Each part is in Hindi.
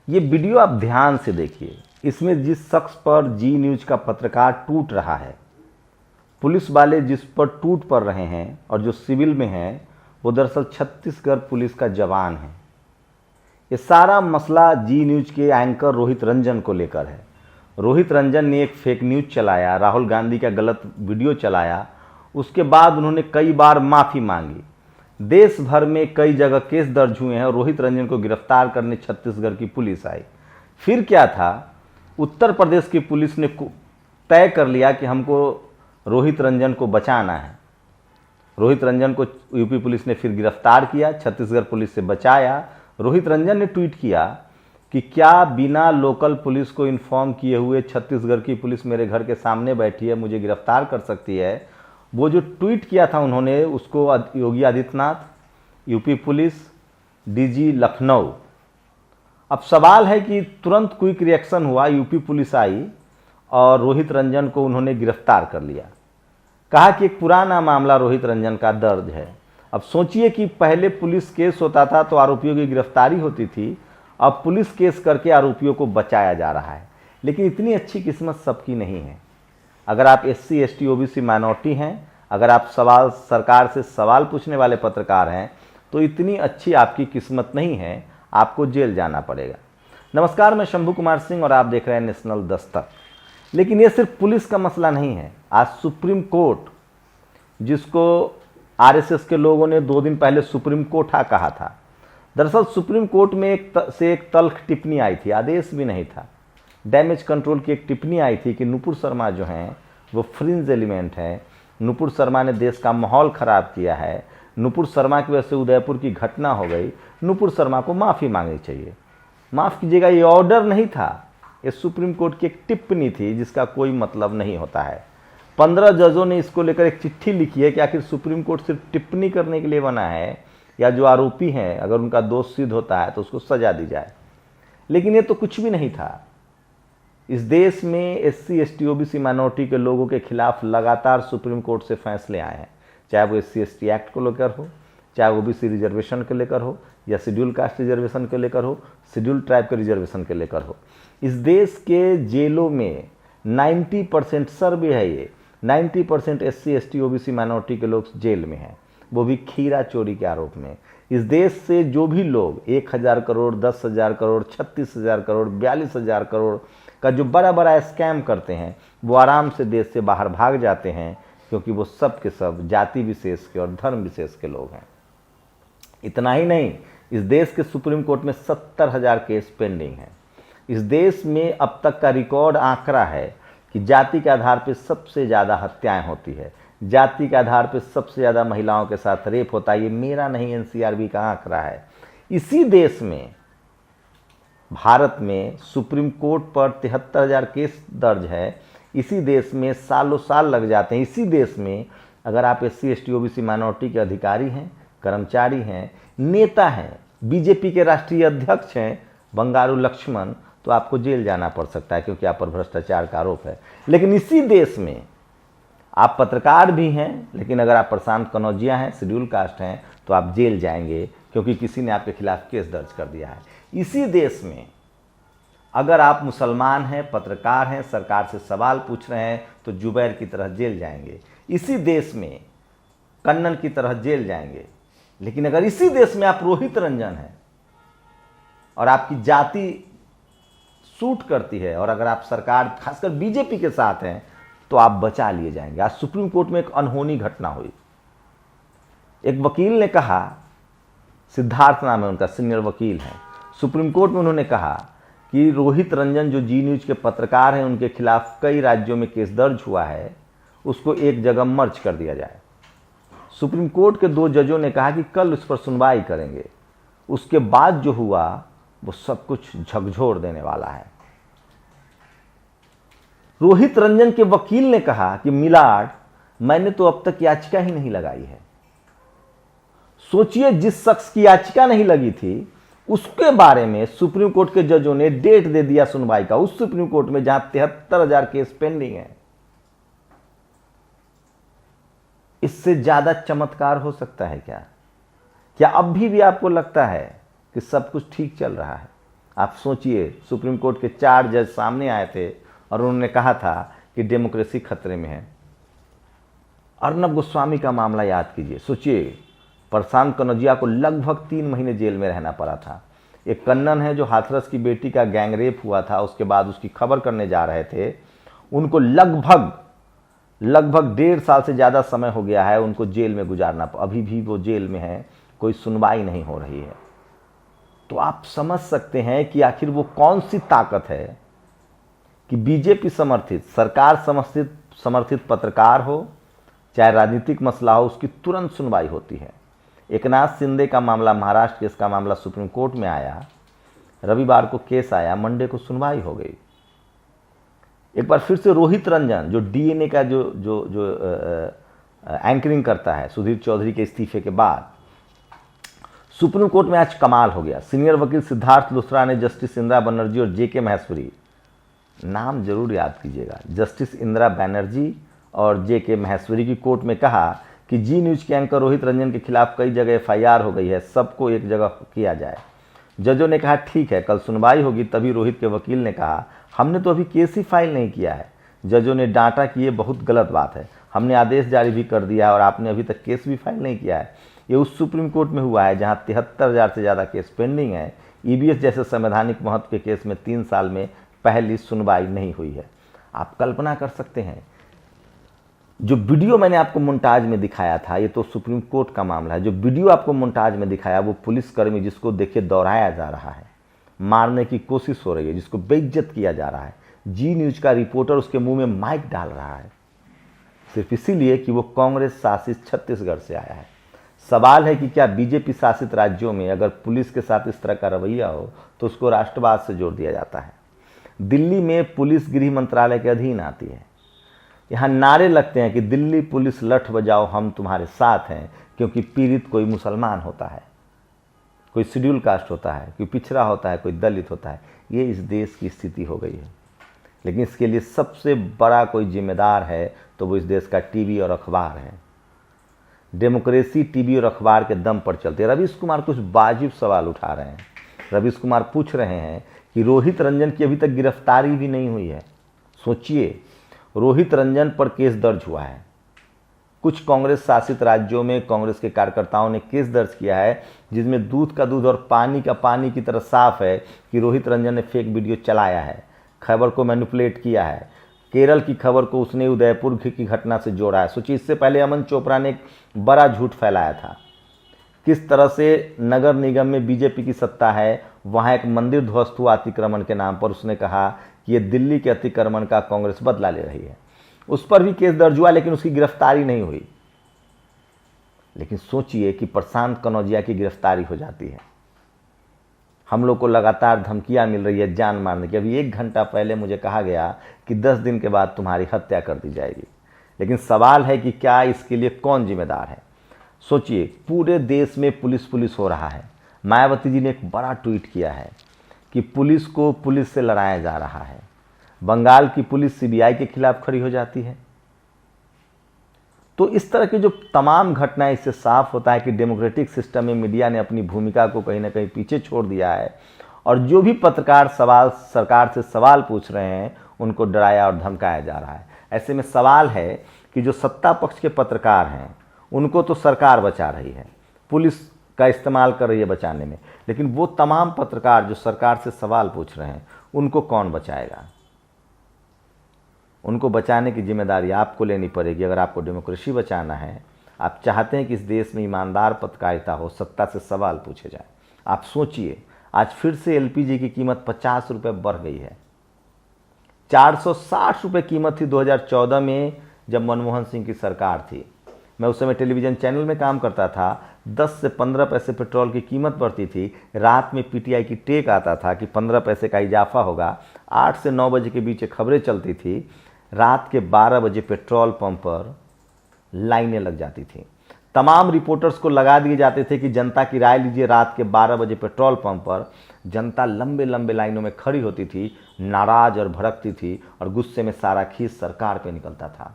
ये वीडियो आप ध्यान से देखिए। इसमें जिस शख्स पर जी न्यूज का पत्रकार टूट रहा है, पुलिस वाले जिस पर टूट पड़ रहे हैं और जो सिविल में हैं, वो दरअसल छत्तीसगढ़ पुलिस का जवान है। ये सारा मसला जी न्यूज के एंकर रोहित रंजन को लेकर है। रोहित रंजन ने एक फेक न्यूज चलाया, राहुल गांधी का गलत वीडियो चलाया। उसके बाद उन्होंने कई बार माफ़ी मांगी। देश भर में कई जगह केस दर्ज हुए हैं और रोहित रंजन को गिरफ्तार करने छत्तीसगढ़ की पुलिस आई। फिर क्या था, उत्तर प्रदेश की पुलिस ने तय कर लिया कि हमको रोहित रंजन को बचाना है। रोहित रंजन को यूपी पुलिस ने फिर गिरफ्तार किया, छत्तीसगढ़ पुलिस से बचाया। रोहित रंजन ने ट्वीट किया कि क्या बिना लोकल पुलिस को इन्फॉर्म किए हुए छत्तीसगढ़ की पुलिस मेरे घर के सामने बैठी है, मुझे गिरफ्तार कर सकती है। वो जो ट्वीट किया था उन्होंने, उसको Yogi Adityanath, UP police, DG Lucknow. अब सवाल है कि तुरंत क्विक रिएक्शन हुआ, यूपी पुलिस आई और रोहित रंजन को उन्होंने गिरफ्तार कर लिया। कहा कि एक पुराना मामला रोहित रंजन का दर्ज है। अब सोचिए कि पहले पुलिस केस होता था तो आरोपियों की गिरफ्तारी होती थी, अब पुलिस केस करके आरोपियों को बचाया जा रहा है। लेकिन इतनी अच्छी किस्मत सबकी नहीं है। अगर आप SC ST OBC माइनॉरिटी हैं, अगर आप सरकार से सवाल पूछने वाले पत्रकार हैं, तो इतनी अच्छी आपकी किस्मत नहीं है, आपको जेल जाना पड़ेगा। नमस्कार, मैं शंभू कुमार सिंह और आप देख रहे हैं नेशनल दस्तक। लेकिन ये सिर्फ पुलिस का मसला नहीं है। आज सुप्रीम कोर्ट, जिसको RSS के लोगों ने 2 दिन पहले सुप्रीम कोर्ट कहा था, दरअसल सुप्रीम कोर्ट में एक तल्ख टिप्पणी आई थी, आदेश भी नहीं था। डैमेज कंट्रोल की एक टिप्पणी आई थी कि नुपुर शर्मा जो हैं वो फ्रिंज एलिमेंट है, नुपुर शर्मा ने देश का माहौल ख़राब किया है, नुपुर शर्मा की वजह से उदयपुर की घटना हो गई, नुपुर शर्मा को माफ़ी मांगनी चाहिए। माफ़ कीजिएगा, ये ऑर्डर नहीं था, ये सुप्रीम कोर्ट की एक टिप्पणी थी जिसका कोई मतलब नहीं होता है। 15 जजों ने इसको लेकर एक चिट्ठी लिखी है कि आखिर सुप्रीम कोर्ट सिर्फ टिप्पणी करने के लिए बना है, या जो आरोपी हैं अगर उनका दोष सिद्ध होता है तो उसको सजा दी जाए। लेकिन ये तो कुछ भी नहीं था। इस देश में SC ST OBC माइनॉरिटी के लोगों के खिलाफ लगातार सुप्रीम कोर्ट से फैसले आए हैं, चाहे वो SC ST एक्ट को लेकर हो, चाहे OBC रिजर्वेशन को लेकर हो, या शेड्यूल कास्ट रिजर्वेशन को लेकर हो, शेड्यूल ट्राइब के रिजर्वेशन को लेकर हो। इस देश के जेलों में 90% सर्वे है, ये 90% SC ST OBC माइनॉरिटी के लोग जेल में हैं, वो भी खीरा चोरी के आरोप में। इस देश से जो भी लोग 1000 करोड़, 10,000 करोड़, 36,000 करोड़, 42,000 करोड़ का जो बड़ा बड़ा स्कैम करते हैं, वो आराम से देश से बाहर भाग जाते हैं, क्योंकि वो सब के सब जाति विशेष के और धर्म विशेष के लोग हैं। इतना ही नहीं, इस देश के सुप्रीम कोर्ट में 70,000 केस पेंडिंग हैं। इस देश में अब तक का रिकॉर्ड आंकड़ा है कि जाति के आधार पर सबसे ज़्यादा हत्याएं होती है, जाति के आधार पर सबसे ज़्यादा महिलाओं के साथ रेप होता है। ये मेरा नहीं, NCRB का आंकड़ा है। इसी देश में, भारत में सुप्रीम कोर्ट पर 73,000 केस दर्ज है। इसी देश में सालों साल लग जाते हैं। इसी देश में अगर आप SC ST OBC माइनॉरिटी के अधिकारी हैं, कर्मचारी हैं, नेता हैं, BJP के राष्ट्रीय अध्यक्ष हैं बंगारू लक्ष्मण, तो आपको जेल जाना पड़ सकता है, क्योंकि आप पर भ्रष्टाचार का आरोप है। लेकिन इसी देश में आप पत्रकार भी हैं, लेकिन अगर आप प्रशांत कनौजिया हैं, शेड्यूल कास्ट हैं, तो आप जेल जाएंगे, क्योंकि किसी ने आपके खिलाफ केस दर्ज कर दिया है। इसी देश में अगर आप मुसलमान हैं, पत्रकार हैं, सरकार से सवाल पूछ रहे हैं, तो जुबैर की तरह जेल जाएंगे। इसी देश में कन्नन की तरह जेल जाएंगे। लेकिन अगर इसी देश में आप रोहित रंजन हैं और आपकी जाति सूट करती है, और अगर आप सरकार खासकर BJP के साथ हैं, तो आप बचा लिए जाएंगे। आज सुप्रीम कोर्ट में एक अनहोनी घटना हुई। एक वकील ने कहा, सिद्धार्थ नाम है उनका, सीनियर वकील हैं, सुप्रीम कोर्ट में उन्होंने कहा कि रोहित रंजन जो जी न्यूज के पत्रकार हैं, उनके खिलाफ कई राज्यों में केस दर्ज हुआ है, उसको एक जगह मर्ज कर दिया जाए। सुप्रीम कोर्ट के 2 जजों ने कहा कि कल उस पर सुनवाई करेंगे। उसके बाद जो हुआ वो सब कुछ झकझोर देने वाला है। रोहित रंजन के वकील ने कहा कि मिलाड, मैंने तो अब तक याचिका ही नहीं लगाई है। सोचिए, जिस शख्स की याचिका नहीं लगी थी उसके बारे में सुप्रीम कोर्ट के जजों ने डेट दे दिया सुनवाई का, उस सुप्रीम कोर्ट में जहां 73,000 केस पेंडिंग है। इससे ज्यादा चमत्कार हो सकता है क्या? क्या अब भी आपको लगता है कि सब कुछ ठीक चल रहा है? आप सोचिए, सुप्रीम कोर्ट के 4 जज सामने आए थे और उन्होंने कहा था कि डेमोक्रेसी खतरे में है। अर्नब गोस्वामी का मामला याद कीजिए, सोचिए, प्रशांत कनौजिया को लगभग 3 महीने जेल में रहना पड़ा था। एक कन्नन है जो हाथरस की बेटी का गैंगरेप हुआ था, उसके बाद उसकी खबर करने जा रहे थे, उनको लगभग 1.5 साल से ज़्यादा समय हो गया है उनको जेल में गुजारना, अभी भी वो जेल में है, कोई सुनवाई नहीं हो रही है। तो आप समझ सकते हैं कि आखिर वो कौन सी ताकत है कि बीजेपी समर्थित, सरकार समर्थित पत्रकार हो, चाहे राजनीतिक मसला हो, उसकी तुरंत सुनवाई होती है। एकनाथ शिंदे का मामला, महाराष्ट्र केस का मामला सुप्रीम कोर्ट में आया, रविवार को केस आया, मंडे को सुनवाई हो गई। एक बार फिर से रोहित रंजन जो डीएनए का जो एंकरिंग करता है सुधीर चौधरी के इस्तीफे के बाद, सुप्रीम कोर्ट में आज कमाल हो गया। सीनियर वकील सिद्धार्थ लुथरा ने जस्टिस इंदिरा बनर्जी और जेके महेश्वरी, नाम जरूर याद कीजिएगा, जस्टिस इंदिरा बनर्जी और जेके महेश्वरी की कोर्ट में कहा कि जी न्यूज के एंकर रोहित रंजन के खिलाफ कई जगह एफआईआर हो गई है, सबको एक जगह किया जाए। जजों ने कहा ठीक है, कल सुनवाई होगी। तभी रोहित के वकील ने कहा हमने तो अभी केस ही फाइल नहीं किया है। जजों ने डांटा कि ये बहुत गलत बात है, हमने आदेश जारी भी कर दिया और आपने अभी तक केस भी फाइल नहीं किया है। ये उस सुप्रीम कोर्ट में हुआ है जहां 73,000 से ज़्यादा केस पेंडिंग है। ईबीएस जैसे संवैधानिक महत्व के केस में 3 साल में पहली सुनवाई नहीं हुई है। आप कल्पना कर सकते हैं, जो वीडियो मैंने आपको मोन्टाज में दिखाया था, ये तो सुप्रीम कोर्ट का मामला है, जो वीडियो आपको मोन्टाज में दिखाया वो पुलिसकर्मी जिसको देखिए दौड़ाया जा रहा है, मारने की कोशिश हो रही है, जिसको बेइज्जत किया जा रहा है, जी न्यूज का रिपोर्टर उसके मुंह में माइक डाल रहा है सिर्फ इसीलिए कि वो कांग्रेस शासित छत्तीसगढ़ से आया है। सवाल है कि क्या बीजेपी शासित राज्यों में अगर पुलिस के साथ इस तरह का रवैया हो तो उसको राष्ट्रवाद से जोड़ दिया जाता है। दिल्ली में पुलिस गृह मंत्रालय के अधीन आती है। यहाँ नारे लगते हैं कि दिल्ली पुलिस लठ बजाओ हम तुम्हारे साथ हैं, क्योंकि पीड़ित कोई मुसलमान होता है, कोई शेड्यूल कास्ट होता है, कोई पिछड़ा होता है, कोई दलित होता है। ये इस देश की स्थिति हो गई है। लेकिन इसके लिए सबसे बड़ा कोई जिम्मेदार है तो वो इस देश का टीवी और अखबार है। डेमोक्रेसी टीवी और अखबार के दम पर चलती है। रवीश कुमार कुछ वाजिब सवाल उठा रहे हैं। रवीश कुमार पूछ रहे हैं कि रोहित रंजन की अभी तक गिरफ्तारी भी नहीं हुई है। सोचिए, रोहित रंजन पर केस दर्ज हुआ है। कुछ कांग्रेस शासित राज्यों में कांग्रेस के कार्यकर्ताओं ने केस दर्ज किया है जिसमें दूध का दूध और पानी का पानी की तरह साफ है कि रोहित रंजन ने फेक वीडियो चलाया है, खबर को मैनिपुलेट किया है। केरल की खबर को उसने उदयपुर की घटना से जोड़ा है। सोचिए, इससे पहले अमन चोपड़ा ने एक बड़ा झूठ फैलाया था किस तरह से नगर निगम में बीजेपी की सत्ता है, वहां एक मंदिर ध्वस्त हुआ अतिक्रमण के नाम पर। उसने कहा कि ये दिल्ली के अतिक्रमण का कांग्रेस बदला ले रही है। उस पर भी केस दर्ज हुआ लेकिन उसकी गिरफ्तारी नहीं हुई। लेकिन सोचिए कि प्रशांत कनौजिया की गिरफ्तारी हो जाती है। हम लोग को लगातार धमकियां मिल रही है जान मारने की। अभी 1 घंटा पहले मुझे कहा गया कि 10 दिन के बाद तुम्हारी हत्या कर दी जाएगी। लेकिन सवाल है कि क्या इसके लिए कौन जिम्मेदार है। सोचिए, पूरे देश में पुलिस हो रहा है। मायावती जी ने एक बड़ा ट्वीट किया है कि पुलिस को पुलिस से लड़ाया जा रहा है। बंगाल की पुलिस सीबीआई के खिलाफ खड़ी हो जाती है। तो इस तरह की जो तमाम घटनाएं, इससे साफ होता है कि डेमोक्रेटिक सिस्टम में मीडिया ने अपनी भूमिका को कहीं ना कहीं पीछे छोड़ दिया है और जो भी पत्रकार सरकार से सवाल पूछ रहे हैं उनको डराया और धमकाया जा रहा है। ऐसे में सवाल है कि जो सत्ता पक्ष के पत्रकार हैं उनको तो सरकार बचा रही है, पुलिस का इस्तेमाल कर रही है बचाने में, लेकिन वो तमाम पत्रकार जो सरकार से सवाल पूछ रहे हैं उनको कौन बचाएगा। उनको बचाने की जिम्मेदारी आपको लेनी पड़ेगी। अगर आपको डेमोक्रेसी बचाना है, आप चाहते हैं कि इस देश में ईमानदार पत्रकारिता हो, सत्ता से सवाल पूछे जाए। आप सोचिए, आज फिर से एलपीजी की कीमत 50 रुपये बढ़ गई है। 460 रुपये कीमत थी 2014 में जब मनमोहन सिंह की सरकार थी। मैं उस समय टेलीविज़न चैनल में काम करता था। 10 से 15 पैसे पेट्रोल की कीमत बढ़ती थी। रात में पीटीआई की टेक आता था कि 15 पैसे का इजाफा होगा। 8 से 9 बजे के बीच खबरें चलती थी। रात के 12 बजे पेट्रोल पंप पर लाइनें लग जाती थी। तमाम रिपोर्टर्स को लगा दिए जाते थे कि जनता की राय लीजिए। रात के 12 बजे पेट्रोल पंप पर जनता लंबे लंबे लाइनों में खड़ी होती थी, नाराज और भड़कती थी और गुस्से में सारा खींच सरकार पे निकलता था।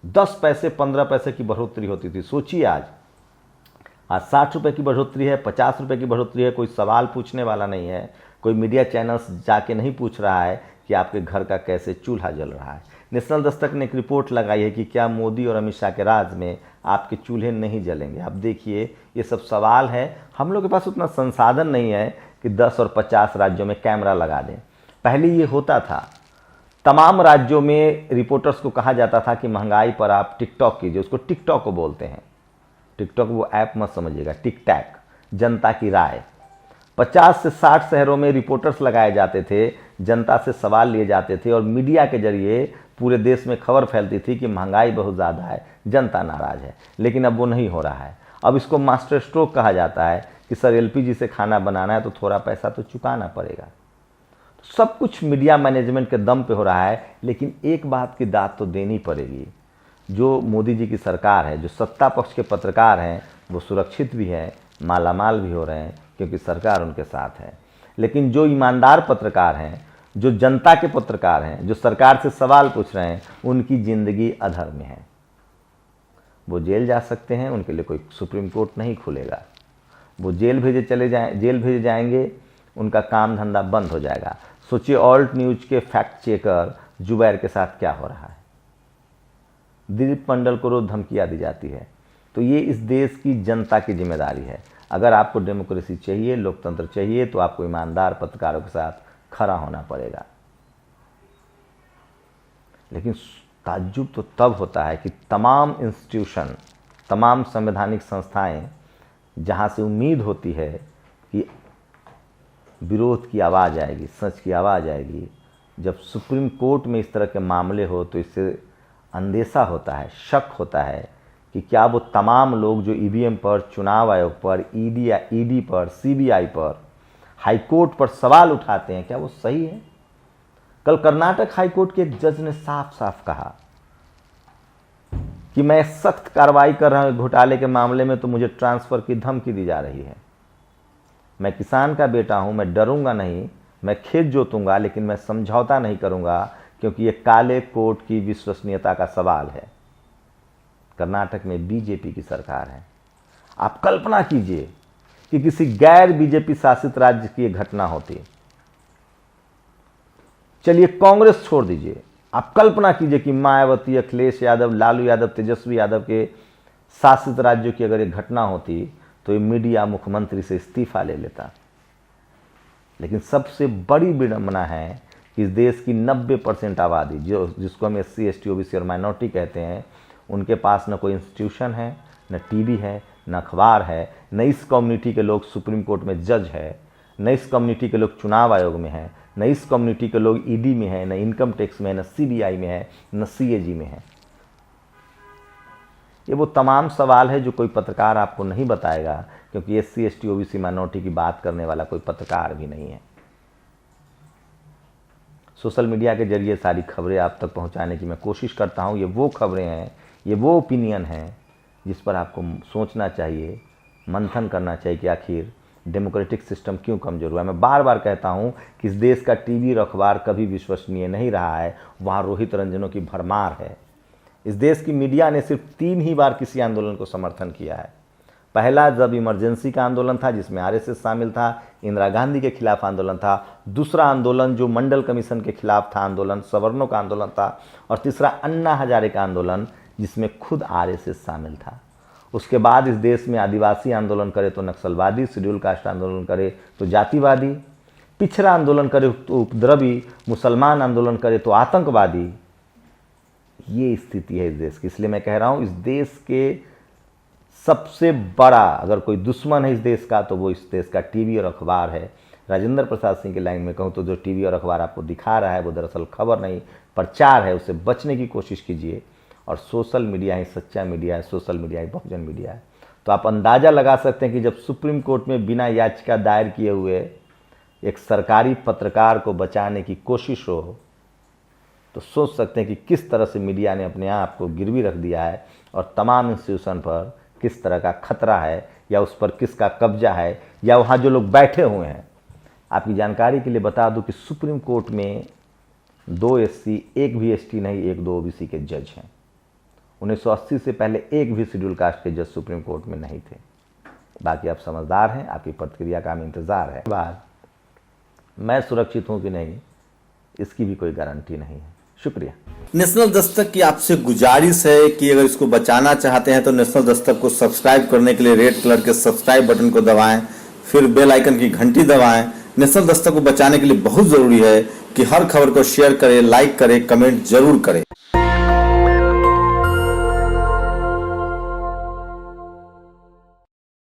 10 पैसे 15 पैसे की बढ़ोतरी होती थी। सोचिए, आज 60 रुपये की बढ़ोतरी है, 50 रुपये की बढ़ोतरी है, कोई सवाल पूछने वाला नहीं है। कोई मीडिया चैनल्स जाके नहीं पूछ रहा है कि आपके घर का कैसे चूल्हा जल रहा है। नेशनल दस्तक ने एक रिपोर्ट लगाई है कि क्या मोदी और अमित शाह के राज में आपके चूल्हे नहीं जलेंगे। आप देखिए, ये सब सवाल है। हम लोग के पास उतना संसाधन नहीं है कि 10 और 50 राज्यों में कैमरा लगा दें। पहले ये होता था, तमाम राज्यों में रिपोर्टर्स को कहा जाता था कि महंगाई पर आप टिकटॉक कीजिए। उसको टिकटॉक को बोलते हैं। टिकटॉक वो ऐप मत समझिएगा, टिक टैक, जनता की राय। 50 से 60 शहरों में रिपोर्टर्स लगाए जाते थे, जनता से सवाल लिए जाते थे और मीडिया के जरिए पूरे देश में खबर फैलती थी कि महंगाई बहुत ज़्यादा है, जनता नाराज़ है। लेकिन अब वो नहीं हो रहा है। अब इसको मास्टर स्ट्रोक कहा जाता है कि सर एलपीजी से खाना बनाना है तो थोड़ा पैसा तो चुकाना पड़ेगा। सब कुछ मीडिया मैनेजमेंट के दम पे हो रहा है। लेकिन एक बात की दाद तो देनी पड़ेगी, जो मोदी जी की सरकार है, जो सत्ता पक्ष के पत्रकार हैं, वो सुरक्षित भी हैं, मालामाल भी हो रहे हैं, क्योंकि सरकार उनके साथ है। लेकिन जो ईमानदार पत्रकार हैं, जो जनता के पत्रकार हैं, जो सरकार से सवाल पूछ रहे हैं, उनकी ज़िंदगी अधर में है। वो जेल जा सकते हैं, उनके लिए कोई सुप्रीम कोर्ट नहीं खुलेगा। वो जेल भेजे जाएंगे, उनका काम धंधा बंद हो जाएगा। सोचिए ऑल्ट न्यूज के फैक्ट चेकर जुबैर के साथ क्या हो रहा है। दिलीप मंडल को रोज धमकियां दी जाती है। तो ये इस देश की जनता की जिम्मेदारी है। अगर आपको डेमोक्रेसी चाहिए, लोकतंत्र चाहिए, तो आपको ईमानदार पत्रकारों के साथ खड़ा होना पड़ेगा। लेकिन ताज्जुब तो तब होता है कि तमाम इंस्टीट्यूशन, तमाम संवैधानिक संस्थाएं, जहां से उम्मीद होती है कि विरोध की आवाज़ आएगी, सच की आवाज़ आएगी, जब सुप्रीम कोर्ट में इस तरह के मामले हो तो इससे अंदेशा होता है, शक होता है कि क्या वो तमाम लोग जो ईवीएम पर, चुनाव आयोग पर, ईडी पर, सीबीआई पर, हाईकोर्ट पर सवाल उठाते हैं, क्या वो सही है। कल कर्नाटक हाईकोर्ट के एक जज ने साफ साफ कहा कि मैं सख्त कार्रवाई कर रहा हूं घोटाले के मामले में, तो मुझे ट्रांसफर की धमकी दी जा रही है। मैं किसान का बेटा हूं, मैं डरूंगा नहीं, मैं खेत जोतूंगा, लेकिन मैं समझौता नहीं करूंगा, क्योंकि ये काले कोर्ट की विश्वसनीयता का सवाल है। कर्नाटक में बीजेपी की सरकार है। आप कल्पना कीजिए कि किसी गैर बीजेपी शासित राज्य की यह घटना होती। चलिए कांग्रेस छोड़ दीजिए, आप कल्पना कीजिए कि मायावती, अखिलेश यादव, लालू यादव, तेजस्वी यादव के शासित राज्यों की अगर ये घटना होती तो ये मीडिया मुख्यमंत्री से इस्तीफा ले लेता। लेकिन सबसे बड़ी विडंबना है कि इस देश की 90% आबादी, जिसको हम SC, ST, OBC और माइनॉरिटी कहते हैं, उनके पास न कोई इंस्टीट्यूशन है, न टीवी है, न अखबार है, न इस कम्युनिटी के लोग सुप्रीम कोर्ट में जज है, न इस कम्युनिटी के लोग चुनाव आयोग में है, न इस कम्युनिटी के लोग ईडी में है, न इनकम टैक्स में है, न सीबीआई में है, न CAG में है। ये वो तमाम सवाल है जो कोई पत्रकार आपको नहीं बताएगा, क्योंकि SC, ST, OBC माइनॉरिटी की बात करने वाला कोई पत्रकार भी नहीं है। सोशल मीडिया के जरिए सारी खबरें आप तक पहुंचाने की मैं कोशिश करता हूं। ये वो खबरें हैं, ये वो ओपिनियन है जिस पर आपको सोचना चाहिए, मंथन करना चाहिए कि आखिर डेमोक्रेटिक सिस्टम क्यों कमजोर हुआ है। मैं बार बार कहता हूं कि इस देश का टीवी और अखबार कभी विश्वसनीय नहीं रहा है। वहाँ रोहित रंजनों की भरमार है। इस देश की मीडिया ने सिर्फ 3 ही बार किसी आंदोलन को समर्थन किया है। पहला जब इमरजेंसी का आंदोलन था, जिसमें RSS शामिल था, इंदिरा गांधी के खिलाफ आंदोलन था। दूसरा आंदोलन जो मंडल कमीशन के खिलाफ था आंदोलन, सवर्णों का आंदोलन था। और तीसरा अन्ना हजारे का आंदोलन, जिसमें खुद RSS शामिल था। उसके बाद इस देश में आदिवासी आंदोलन करे तो नक्सलवादी, शेड्यूल कास्ट आंदोलन करे तो जातिवादी, पिछड़ा आंदोलन करे तो उपद्रवी, मुसलमान आंदोलन करे तो आतंकवादी। ये स्थिति है इस देश की। इसलिए मैं कह रहा हूं, इस देश के सबसे बड़ा अगर कोई दुश्मन है इस देश का, तो वो इस देश का टीवी और अखबार है। राजेंद्र प्रसाद सिंह की लाइन में कहूँ तो जो टीवी और अखबार आपको दिखा रहा है वो दरअसल खबर नहीं, प्रचार है। उससे बचने की कोशिश कीजिए। और सोशल मीडिया ही सच्चा मीडिया है, सोशल मीडिया ही बहुजन मीडिया है। तो आप अंदाज़ा लगा सकते हैं कि जब सुप्रीम कोर्ट में बिना याचिका दायर किए हुए एक सरकारी पत्रकार को बचाने की कोशिश हो, तो सोच सकते हैं कि किस तरह से मीडिया ने अपने आप को गिरवी रख दिया है और तमाम इंस्टीट्यूशन पर किस तरह का खतरा है, या उस पर किसका कब्जा है, या वहाँ जो लोग बैठे हुए हैं। आपकी जानकारी के लिए बता दूं कि सुप्रीम कोर्ट में 2 SC, 1 भी ST नहीं, 1-2 OBC के जज हैं। 1980 से पहले एक भी शेड्यूल कास्ट के जज सुप्रीम कोर्ट में नहीं थे। बाकी आप समझदार हैं, आपकी प्रतिक्रिया का हम इंतज़ार है। बाद मैं सुरक्षित हूं कि नहीं, इसकी भी कोई गारंटी नहीं है। शुक्रिया। नेशनल दस्तक की आपसे गुजारिश है कि अगर इसको बचाना चाहते हैं तो नेशनल दस्तक को सब्सक्राइब करने के लिए रेड कलर के सब्सक्राइब बटन को दबाएं, फिर बेल आइकन की घंटी दबाएं। नेशनल दस्तक को बचाने के लिए बहुत जरूरी है कि हर खबर को शेयर करें, लाइक करें, कमेंट जरूर करें।